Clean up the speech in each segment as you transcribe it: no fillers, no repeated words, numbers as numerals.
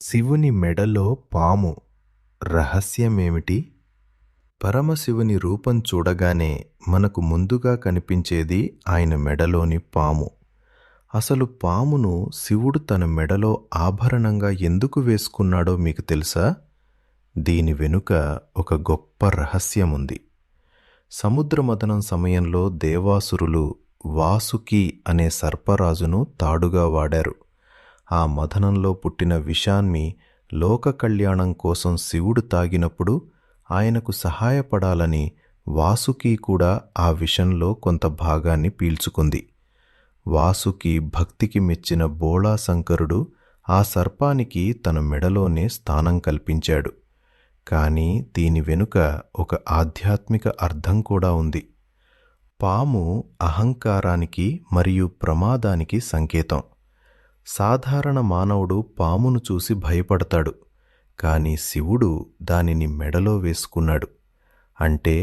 శివుని మెడలో పాము రహస్యమేమిటి? పరమశివుని రూపం చూడగానే మనకు ముందుగా కనిపించేది ఆయన మెడలోని పాము. అసలు పామును శివుడు తన మెడలో ఆభరణంగా ఎందుకు వేసుకున్నాడో మీకు తెలుసా? దీని వెనుక ఒక గొప్ప రహస్యముంది. సముద్రమథనం సమయంలో దేవాసురులు వాసుకి అనే సర్పరాజును తాడుగా వాడారు. ఆ మథనంలో పుట్టిన విషాన్ని లోక కళ్యాణం కోసం శివుడు తాగినప్పుడు ఆయనకు సహాయపడాలని వాసుకి కూడా ఆ విషంలో కొంత భాగాన్ని పీల్చుకుంది. వాసుకి భక్తికి మెచ్చిన బోళాశంకరుడు ఆ సర్పానికి తన మెడలోనే స్థానం కల్పించాడు. కానీ దీని వెనుక ఒక ఆధ్యాత్మిక అర్థం కూడా ఉంది. పాము అహంకారానికి మరియు ప్రమాదానికి సంకేతం. సాధారణ మానవుడు పామును చూసి భయపడతాడు, కానీ శివుడు దానిని మెడలో వేసుకున్నాడు. అంటే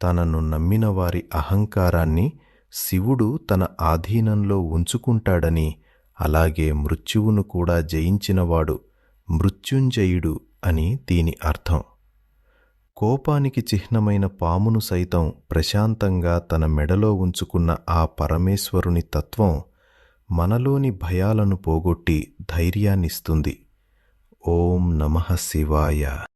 తనను నమ్మిన వారి అహంకారాన్ని శివుడు తన ఆధీనంలో ఉంచుకుంటాడని, అలాగే మృత్యువును కూడా జయించినవాడు మృత్యుంజయుడు అని దీని అర్థం. కోపానికి చిహ్నమైన పామును సైతం ప్రశాంతంగా తన మెడలో ఉంచుకున్న ఆ పరమేశ్వరుని తత్వం మనలోని భయాలను పోగొట్టి ధైర్యాన్నిస్తుంది. ఓం నమః శివాయ.